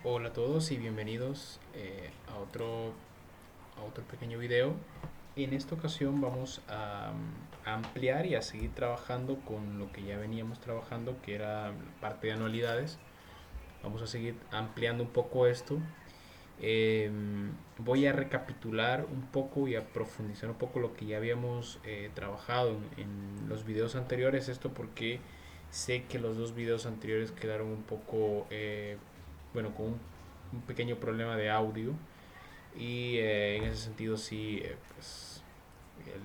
Hola a todos y bienvenidos a otro pequeño video. En esta ocasión vamos a ampliar y a seguir trabajando con lo que ya veníamos trabajando, que era parte de anualidades. Vamos a seguir ampliando un poco esto. Voy a recapitular un poco y a profundizar un poco lo que ya habíamos trabajado en los videos anteriores. Esto porque sé que los dos videos anteriores quedaron un poco, bueno, con un pequeño problema de audio. Y en ese sentido sí, pues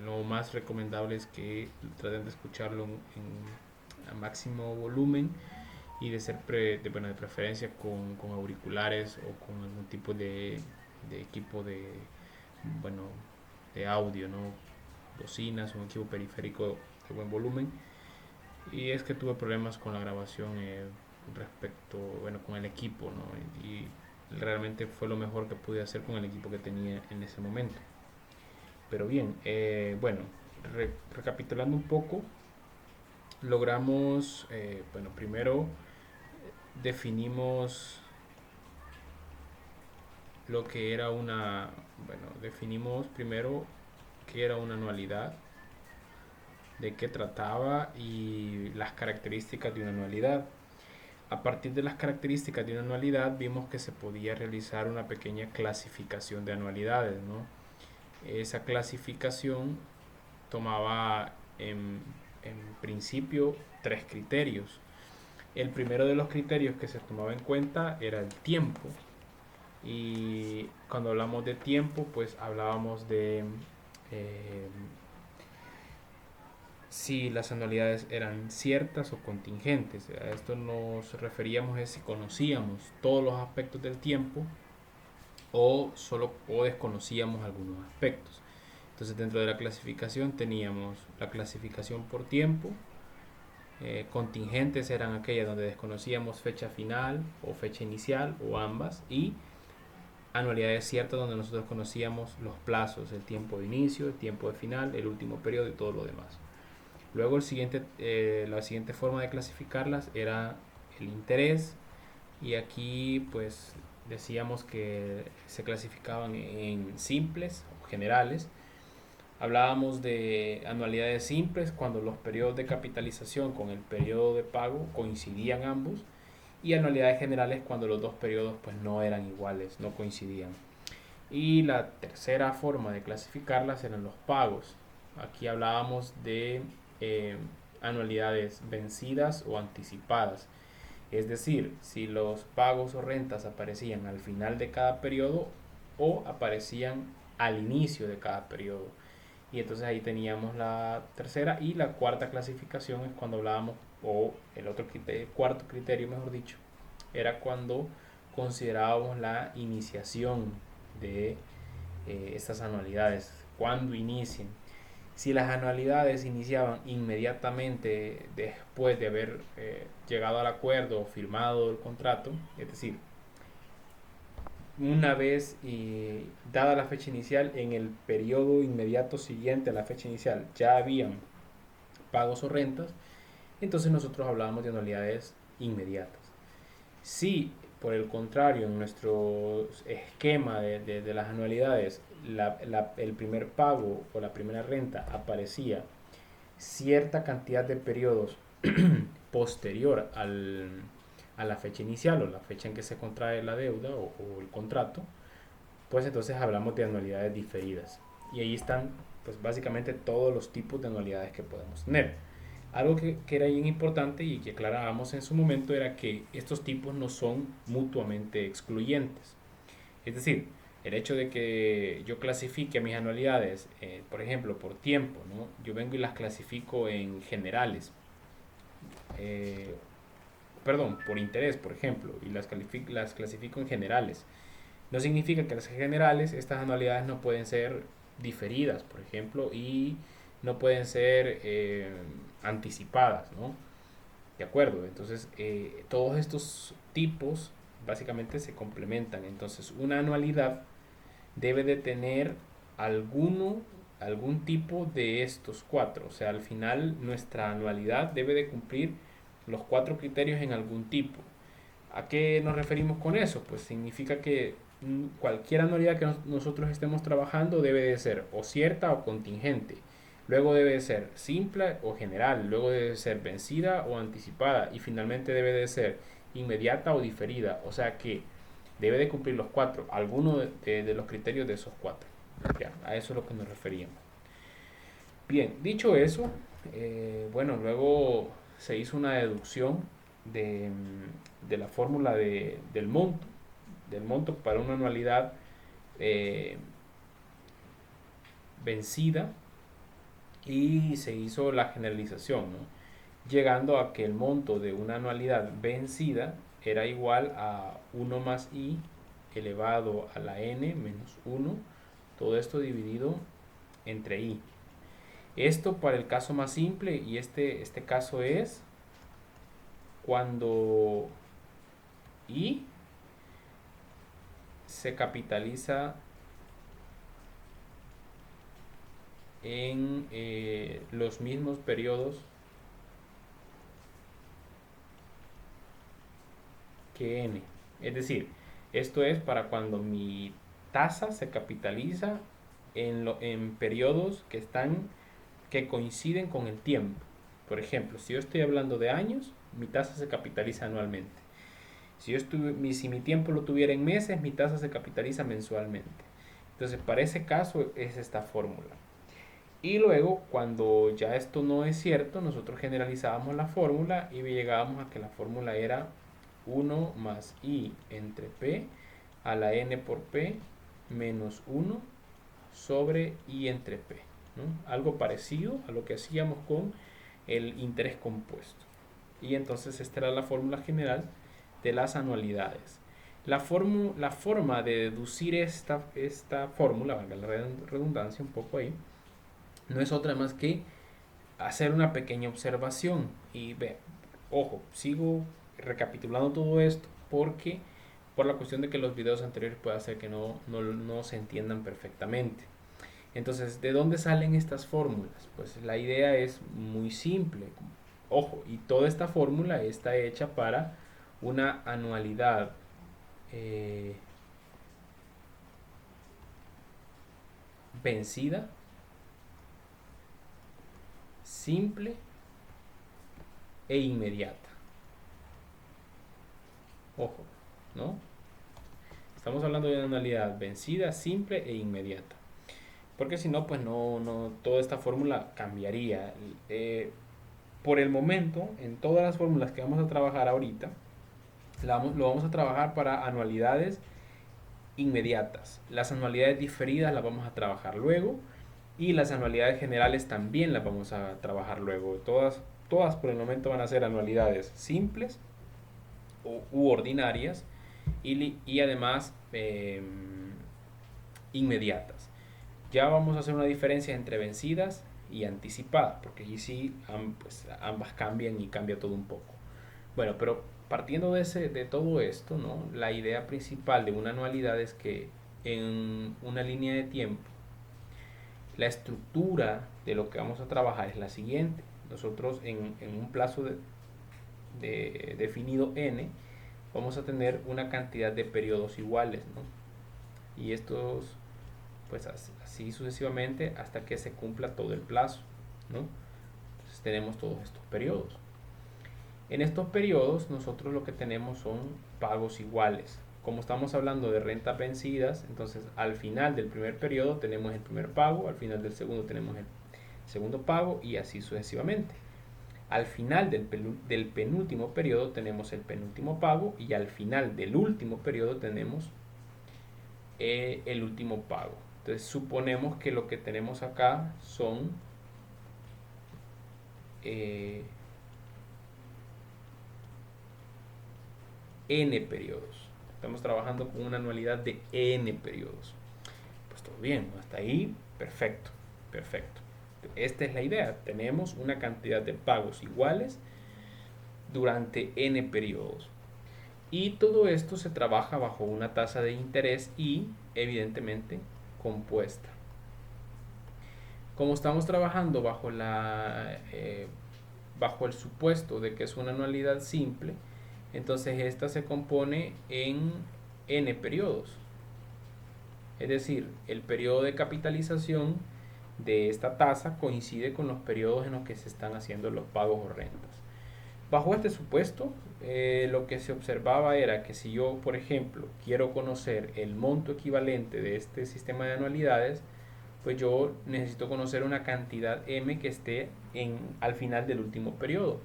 lo más recomendable es que traten de escucharlo a máximo volumen y de ser bueno, de preferencia con auriculares o con algún tipo de equipo bueno, de audio, ¿no? Bocinas, un equipo periférico de buen volumen. Y es que tuve problemas con la grabación respecto, bueno, con el equipo, ¿no? Y realmente fue lo mejor que pude hacer con el equipo que tenía en ese momento. Pero bien, bueno, recapitulando un poco, logramos, bueno, primero definimos lo que era bueno, definimos primero qué era una anualidad, de qué trataba y las características de una anualidad. A partir de las características de una anualidad vimos que se podía realizar una pequeña clasificación de anualidades, ¿no? Esa clasificación tomaba en principio tres criterios. El primero de los criterios que se tomaba en cuenta era el tiempo. Y cuando hablamos de tiempo, pues hablábamos de eh, si las anualidades eran ciertas o contingentes. A esto nos referíamos es si conocíamos todos los aspectos del tiempo o desconocíamos algunos aspectos. Entonces dentro de la clasificación teníamos la clasificación por tiempo, contingentes eran aquellas donde desconocíamos fecha final o fecha inicial o ambas, y anualidades ciertas donde nosotros conocíamos los plazos, el tiempo de inicio, el tiempo de final, el último periodo y todo lo demás. Luego la siguiente forma de clasificarlas era el interés, y aquí pues decíamos que se clasificaban en simples o generales. Hablábamos de anualidades simples cuando los periodos de capitalización con el periodo de pago coincidían ambos, y anualidades generales cuando los dos periodos pues no eran iguales, no coincidían. Y la tercera forma de clasificarlas eran los pagos. Aquí hablábamos de eh, anualidades vencidas o anticipadas. Es decir, si los pagos o rentas aparecían al final de cada periodo o aparecían al inicio de cada periodo. Y entonces ahí teníamos la tercera y la cuarta clasificación es cuando hablábamos, o el otro criterio, cuarto criterio mejor dicho, era cuando considerábamos la iniciación de estas anualidades, cuando inicien. Si las anualidades iniciaban inmediatamente después de haber llegado al acuerdo o firmado el contrato, es decir, una vez dada la fecha inicial, en el periodo inmediato siguiente a la fecha inicial ya habían pagos o rentas, entonces nosotros hablábamos de anualidades inmediatas. Si por el contrario en nuestro esquema de las anualidades el primer pago o la primera renta aparecía cierta cantidad de periodos posterior a la fecha inicial o la fecha en que se contrae la deuda o el contrato, pues entonces hablamos de anualidades diferidas. Y ahí están pues básicamente todos los tipos de anualidades que podemos tener. Algo que era bien importante y que aclarábamos en su momento era que estos tipos no son mutuamente excluyentes. Es decir, el hecho de que yo clasifique mis anualidades, por ejemplo, por tiempo, ¿no? Yo vengo y las clasifico en generales, eh, perdón, por interés, por ejemplo, y las clasifico en generales. No significa que las generales, estas anualidades no pueden ser diferidas, por ejemplo, y no pueden ser anticipadas, ¿no? De acuerdo, entonces todos estos tipos básicamente se complementan. Entonces una anualidad debe de tener alguno, algún tipo de estos cuatro. O sea, al final nuestra anualidad debe de cumplir los cuatro criterios en algún tipo. ¿A qué nos referimos con eso? Pues significa que cualquier anualidad que nosotros estemos trabajando debe de ser o cierta o contingente. Luego debe de ser simple o general. Luego debe de ser vencida o anticipada. Y finalmente debe de ser inmediata o diferida. O sea que debe de cumplir los cuatro. Alguno de los criterios de esos cuatro. Ya, a eso es lo que nos referíamos. Bien, dicho eso, bueno, luego se hizo una deducción de la fórmula del monto para una anualidad eh, vencida, y se hizo la generalización, ¿no? Llegando a que el monto de una anualidad vencida era igual a 1 más i elevado a la n menos 1, todo esto dividido entre i. Esto para el caso más simple, y este caso es cuando i se capitaliza en los mismos periodos que n. Es decir, esto es para cuando mi tasa se capitaliza en periodos que coinciden con el tiempo. Por ejemplo, si yo estoy hablando de años, mi tasa se capitaliza anualmente. Si mi tiempo lo tuviera en meses, mi tasa se capitaliza mensualmente. Entonces, para ese caso es esta fórmula. Y luego, cuando ya esto no es cierto, nosotros generalizábamos la fórmula y llegábamos a que la fórmula era 1 más i entre p a la n por p menos 1 sobre i entre p, ¿no? Algo parecido a lo que hacíamos con el interés compuesto. Y entonces esta era la fórmula general de las anualidades. La forma de deducir esta fórmula, valga la redundancia un poco ahí, no es otra más que hacer una pequeña observación. Y ve, ojo, sigo recapitulando todo esto porque por la cuestión de que los videos anteriores puede hacer que no se entiendan perfectamente. Entonces, ¿de dónde salen estas fórmulas? Pues la idea es muy simple. Ojo, y toda esta fórmula está hecha para una anualidad vencida, simple e inmediata. Ojo, ¿no? Estamos hablando de una anualidad vencida, simple e inmediata. Porque si no, pues no, toda esta fórmula cambiaría. Por el momento, en todas las fórmulas que vamos a trabajar ahorita, lo vamos a trabajar para anualidades inmediatas. Las anualidades diferidas las vamos a trabajar luego, y las anualidades generales también las vamos a trabajar luego. Todas por el momento van a ser anualidades simples u ordinarias, y además inmediatas. Ya vamos a hacer una diferencia entre vencidas y anticipadas, porque allí sí pues, ambas cambian y cambia todo un poco. Bueno, pero partiendo de todo esto, ¿no? La idea principal de una anualidad es que en una línea de tiempo, la estructura de lo que vamos a trabajar es la siguiente. Nosotros en un plazo definido n, vamos a tener una cantidad de periodos iguales, ¿no? Y estos, pues así sucesivamente hasta que se cumpla todo el plazo, ¿no? Entonces tenemos todos estos periodos. En estos periodos nosotros lo que tenemos son pagos iguales. Como estamos hablando de rentas vencidas, entonces al final del primer periodo tenemos el primer pago, al final del segundo tenemos el segundo pago, y así sucesivamente. Al final del penúltimo periodo tenemos el penúltimo pago, y al final del último periodo tenemos el último pago. Entonces suponemos que lo que tenemos acá son n periodos. Estamos trabajando con una anualidad de n periodos. Pues todo bien, hasta ahí perfecto, perfecto. Esta es la idea. Tenemos una cantidad de pagos iguales durante n periodos. Y todo esto se trabaja bajo una tasa de interés y evidentemente compuesta. Como estamos trabajando bajo el supuesto de que es una anualidad simple, Entonces esta se compone en n periodos. Es decir, el periodo de capitalización de esta tasa coincide con los periodos en los que se están haciendo los pagos o rentas. Bajo este supuesto, lo que se observaba era que si yo, por ejemplo, quiero conocer el monto equivalente de este sistema de anualidades, pues yo necesito conocer una cantidad M que esté al final del último periodo.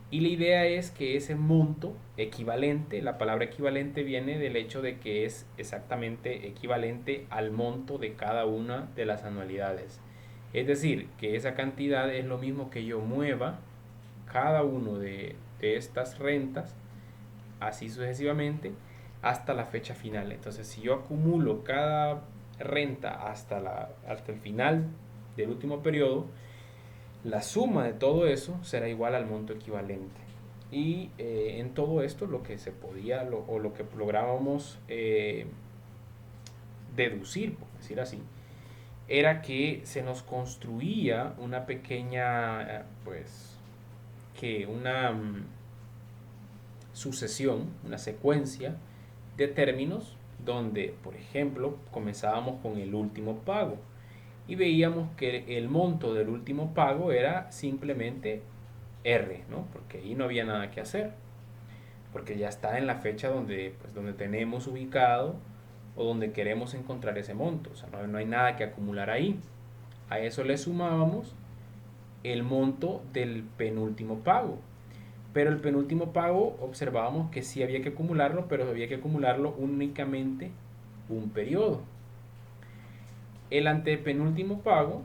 Y la idea es que ese monto equivalente, la palabra equivalente viene del hecho de que es exactamente equivalente al monto de cada una de las anualidades. Es decir, que esa cantidad es lo mismo que yo mueva cada uno de estas rentas, así sucesivamente, hasta la fecha final. Entonces, si yo acumulo cada renta hasta el final del último periodo, la suma de todo eso será igual al monto equivalente. Y en todo esto lo que se podía o lo que lográbamos deducir, por decir así, era que se nos construía una pequeña, pues, que una sucesión, una secuencia de términos donde, por ejemplo, comenzábamos con el último pago y veíamos que el monto del último pago era simplemente R, ¿no? Porque ahí no había nada que hacer, porque ya está en la fecha donde, pues, donde tenemos ubicado o donde queremos encontrar ese monto, o sea, no hay nada que acumular ahí. A eso le sumábamos el monto del penúltimo pago, pero el penúltimo pago observábamos que sí había que acumularlo, pero había que acumularlo únicamente un periodo. El antepenúltimo pago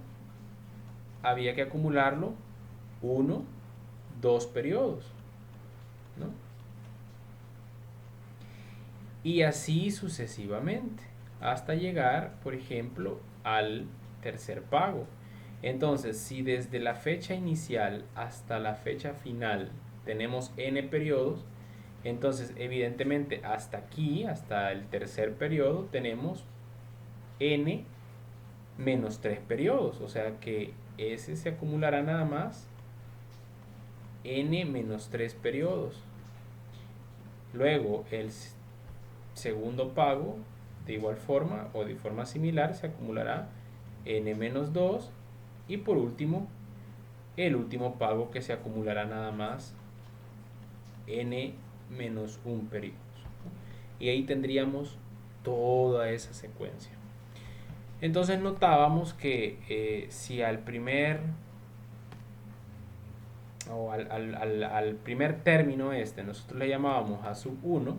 había que acumularlo uno, dos periodos, ¿no? Y así sucesivamente, hasta llegar, por ejemplo, al tercer pago. Entonces, si desde la fecha inicial hasta la fecha final tenemos n periodos, entonces evidentemente hasta aquí, hasta el tercer periodo, tenemos n menos 3 periodos. O sea que ese se acumulará nada más n menos 3 periodos. Luego el segundo pago de igual forma o de forma similar se acumulará n menos 2 y por último el último pago que se acumulará nada más n menos 1 periodos. Y ahí tendríamos toda esa secuencia. Entonces notábamos que si al primer o al primer término nosotros le llamábamos a sub 1,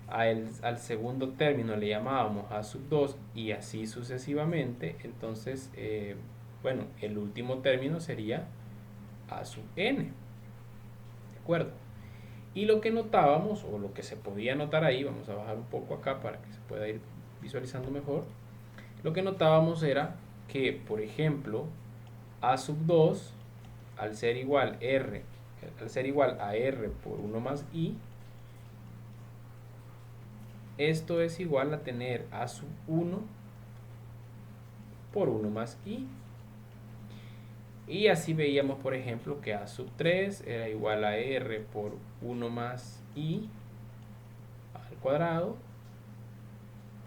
al segundo término le llamábamos a sub 2 y así sucesivamente, entonces bueno, el último término sería a sub n, ¿de acuerdo? Y lo que notábamos, o lo que se podía notar ahí, vamos a bajar un poco acá para que se pueda ir visualizando mejor, lo que notábamos era que, por ejemplo, a sub 2, al ser igual a r por 1 más i, esto es igual a tener a sub 1 por 1 más i. Y así veíamos, por ejemplo, que a sub 3 era igual a r por 1 más i al cuadrado,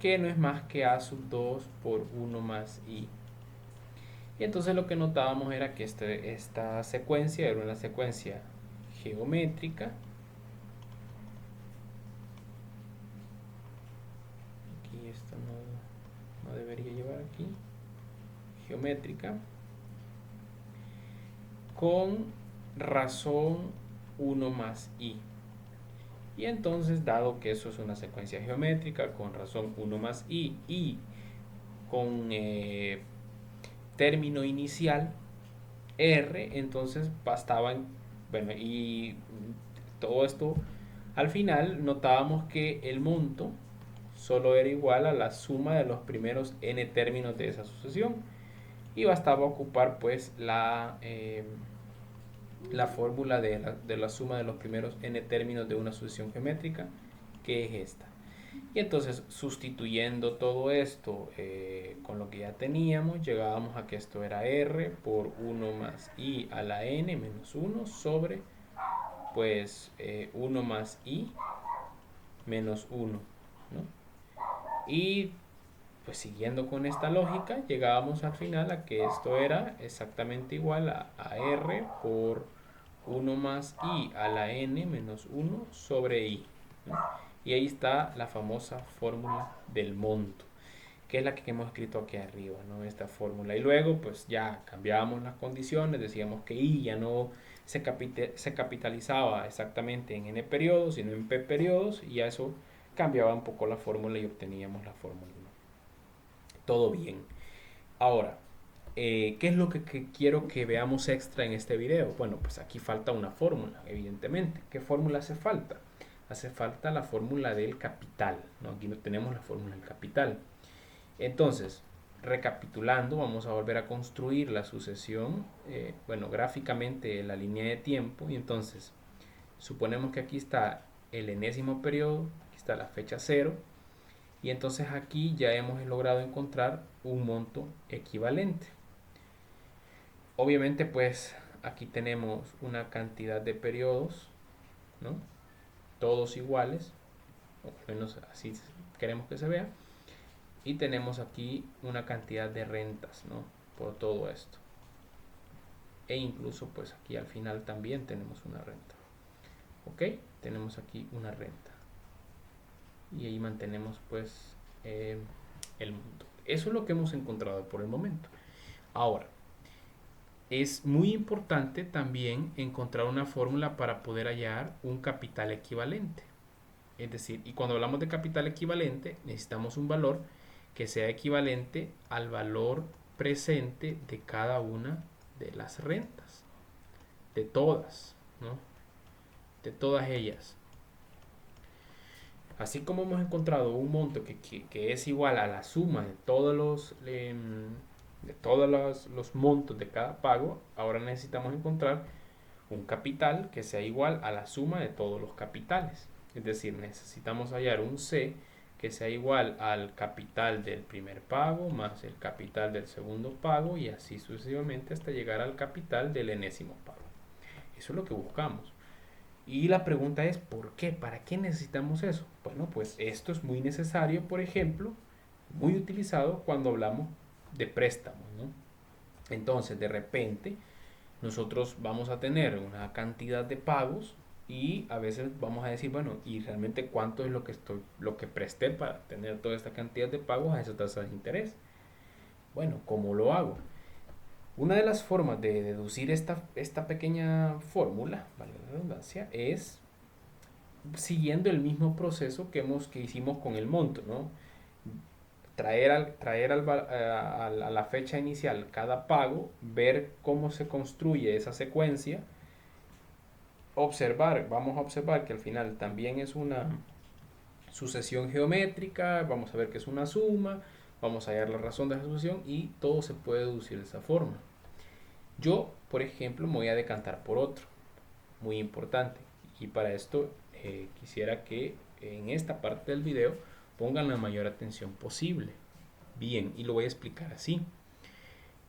que no es más que a sub 2 por 1 más i. Y entonces lo que notábamos era que esta secuencia era una secuencia geométrica. Aquí esto no debería llevar aquí. Geométrica. Con razón 1 más i. Y entonces, dado que eso es una secuencia geométrica con razón 1 más i y con término inicial r, entonces bastaban, bueno, y todo esto al final notábamos que el monto solo era igual a la suma de los primeros n términos de esa sucesión y bastaba ocupar pues la fórmula de la suma de los primeros n términos de una sucesión geométrica, que es esta. Y entonces, sustituyendo todo esto con lo que ya teníamos, llegábamos a que esto era r por 1 más i a la n menos 1 sobre pues 1 más i menos 1, ¿no? Y pues siguiendo con esta lógica, llegábamos al final a que esto era exactamente igual a r por 1 más i a la n menos 1 sobre i, ¿no? Y ahí está la famosa fórmula del monto, que es la que hemos escrito aquí arriba, ¿no? Esta fórmula. Y luego pues ya cambiábamos las condiciones, decíamos que i ya no se capitalizaba exactamente en n periodos, sino en p periodos, y ya eso cambiaba un poco la fórmula y obteníamos la fórmula, ¿no? Todo bien. Ahora, ¿qué es lo que quiero que veamos extra en este video? Bueno, pues aquí falta una fórmula, evidentemente. ¿Qué fórmula hace falta? Hace falta la fórmula del capital, ¿no? Aquí no tenemos la fórmula del capital. Entonces, recapitulando, vamos a volver a construir la sucesión, bueno, gráficamente la línea de tiempo. Y entonces, suponemos que aquí está el enésimo periodo, aquí está la fecha cero. Y entonces aquí ya hemos logrado encontrar un monto equivalente. Obviamente pues aquí tenemos una cantidad de periodos, ¿no? Todos iguales, o al menos así queremos que se vea. Y tenemos aquí una cantidad de rentas, ¿no? Por todo esto. E incluso pues aquí al final también tenemos una renta. ¿Ok? Tenemos aquí una renta. Y ahí mantenemos pues el monto. Eso es lo que hemos encontrado por el momento. Ahora, es muy importante también encontrar una fórmula para poder hallar un capital equivalente. Es decir, y cuando hablamos de capital equivalente, necesitamos un valor que sea equivalente al valor presente de cada una de las rentas. De todas, ¿no? De todas ellas. Así como hemos encontrado un monto que es igual a la suma de todos los montos de cada pago, ahora necesitamos encontrar un capital que sea igual a la suma de todos los capitales. Es decir, necesitamos hallar un C que sea igual al capital del primer pago más el capital del segundo pago y así sucesivamente hasta llegar al capital del enésimo pago. Eso es lo que buscamos. Y la pregunta es, ¿por qué? ¿Para qué necesitamos eso? Bueno, pues esto es muy necesario, por ejemplo, muy utilizado cuando hablamos de préstamos, ¿no? Entonces, de repente, nosotros vamos a tener una cantidad de pagos y a veces vamos a decir, bueno, ¿y realmente cuánto es lo que presté para tener toda esta cantidad de pagos a esa tasa de interés? Bueno, ¿cómo lo hago? Una de las formas de deducir esta pequeña fórmula, vale la redundancia, es siguiendo el mismo proceso que hicimos con el monto, ¿no? A la fecha inicial cada pago, ver cómo se construye esa secuencia, vamos a observar que al final también es una sucesión geométrica, vamos a ver que es una suma, vamos a hallar la razón de esa sucesión y todo se puede deducir de esa forma. Yo, por ejemplo, me voy a decantar por otro, muy importante, y para esto quisiera que en esta parte del video pongan la mayor atención posible. Bien, y lo voy a explicar así.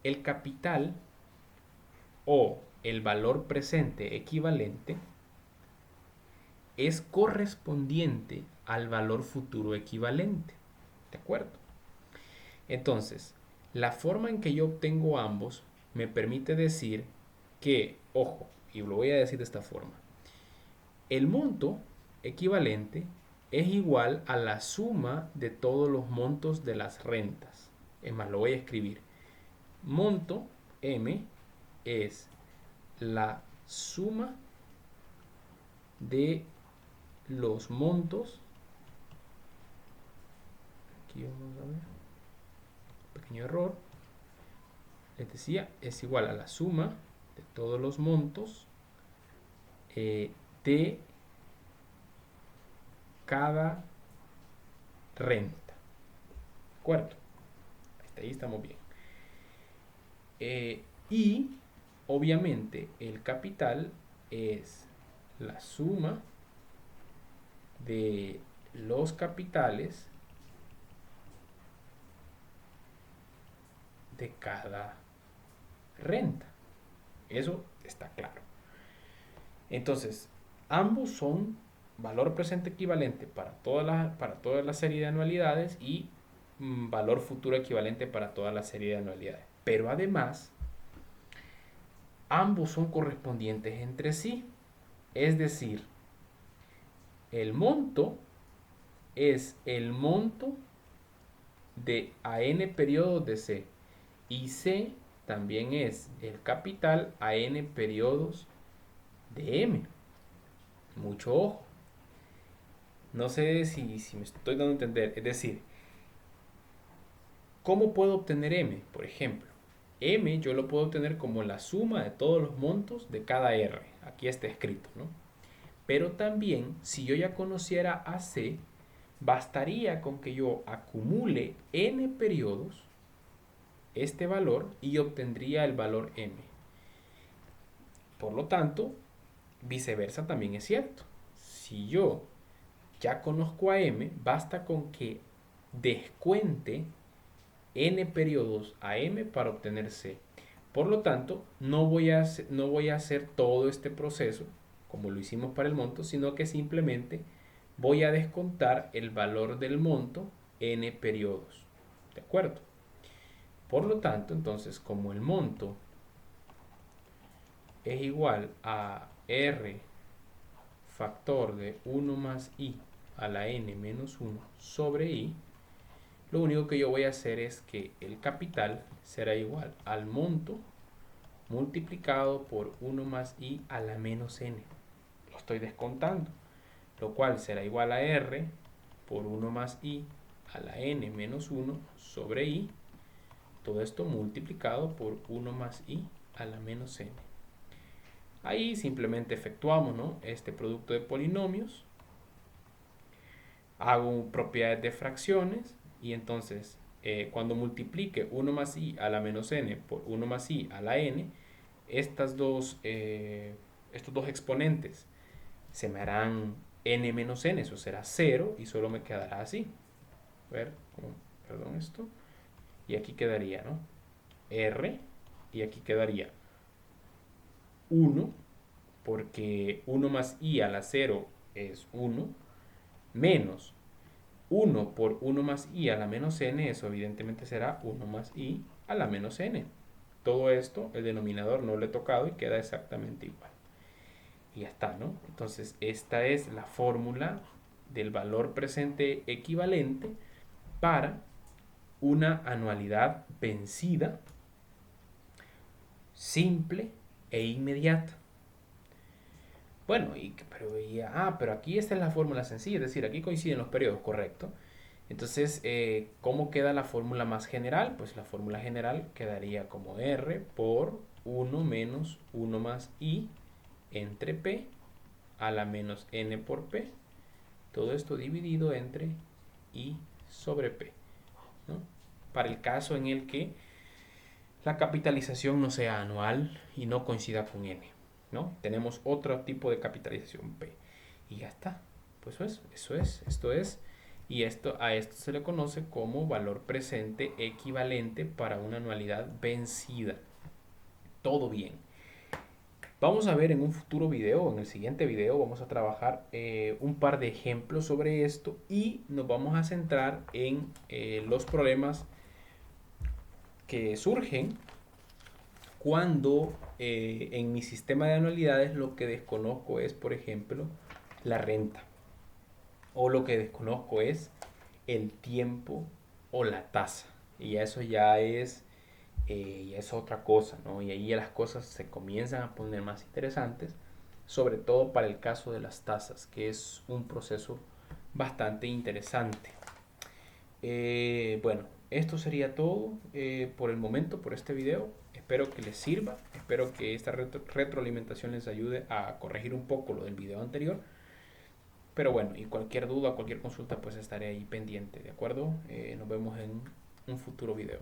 El capital o el valor presente equivalente es correspondiente al valor futuro equivalente. ¿De acuerdo? Entonces, la forma en que yo obtengo ambos me permite decir que, ojo, y lo voy a decir de esta forma, el monto equivalente es igual a la suma de todos los montos de las rentas. Es más, lo voy a escribir. Monto M es la suma de los montos. Aquí vamos a ver. Pequeño error. Les decía, es igual a la suma de todos los montos de cada renta. ¿De acuerdo? Hasta ahí estamos bien. Y obviamente el capital es la suma de los capitales de cada renta. Eso está claro. Entonces, Ambos son valor presente equivalente para toda la serie de anualidades y valor futuro equivalente para toda la serie de anualidades. Pero además, ambos son correspondientes entre sí. Es decir, el monto es el monto de a n periodos de C y C también es el capital a n periodos de M. Mucho ojo. No sé si me estoy dando a entender. Es decir, ¿cómo puedo obtener M? Por ejemplo, M yo lo puedo obtener como la suma de todos los montos de cada R. Aquí está escrito, ¿no? Pero también, si yo ya conociera a C, bastaría con que yo acumule n periodos, este valor, y obtendría el valor M. Por lo tanto, viceversa también es cierto. Si yo ya conozco a M, basta con que descuente n periodos a M para obtener C. Por lo tanto, no voy a hacer todo este proceso como lo hicimos para el monto, sino que simplemente voy a descontar el valor del monto n periodos. ¿De acuerdo? Por lo tanto, entonces, como el monto es igual a R factor de 1 más I a la n menos 1 sobre I, lo único que yo voy a hacer es que el capital será igual al monto multiplicado por 1 más I a la menos n. Lo estoy descontando, lo cual será igual a R por 1 más I a la n menos 1 sobre I. Todo esto multiplicado por 1 más I a la menos n. Ahí simplemente efectuamos, ¿no?, este producto de polinomios. Hago propiedades de fracciones y entonces cuando multiplique 1 más i a la menos n por 1 más i a la n, estos dos exponentes se me harán n menos n, eso será 0 y solo me quedará así. A ver, perdón esto. Y aquí quedaría, ¿no?, r, y aquí quedaría 1, porque 1 más i a la 0 es 1, menos 1 por 1 más i a la menos n, eso evidentemente será 1 más i a la menos n. Todo esto, el denominador no lo he tocado y queda exactamente igual. Y ya está, ¿no? Entonces, esta es la fórmula del valor presente equivalente para una anualidad vencida, simple e inmediata. Bueno, pero aquí esta es la fórmula sencilla, es decir, aquí coinciden los periodos, correcto. Entonces, ¿cómo queda la fórmula más general? Pues la fórmula general quedaría como R por 1 menos 1 más I entre P a la menos N por P. Todo esto dividido entre I sobre P, ¿no? Para el caso en el que la capitalización no sea anual y no coincida con N, ¿no? Tenemos otro tipo de capitalización P. Y ya está. Pues esto es. Y a esto se le conoce como valor presente equivalente para una anualidad vencida. Todo bien. Vamos a ver en un futuro video, en el siguiente video, vamos a trabajar un par de ejemplos sobre esto y nos vamos a centrar en los problemas que surgen cuando en mi sistema de anualidades lo que desconozco es, por ejemplo, la renta. O lo que desconozco es el tiempo o la tasa. Y eso ya es otra cosa, ¿no? Y ahí ya las cosas se comienzan a poner más interesantes, sobre todo para el caso de las tasas, que es un proceso bastante interesante. Bueno, esto sería todo por el momento, por este video. Espero que les sirva, espero que esta retroalimentación les ayude a corregir un poco lo del video anterior. Pero bueno, y cualquier duda, cualquier consulta, pues estaré ahí pendiente, ¿de acuerdo? Nos vemos en un futuro video.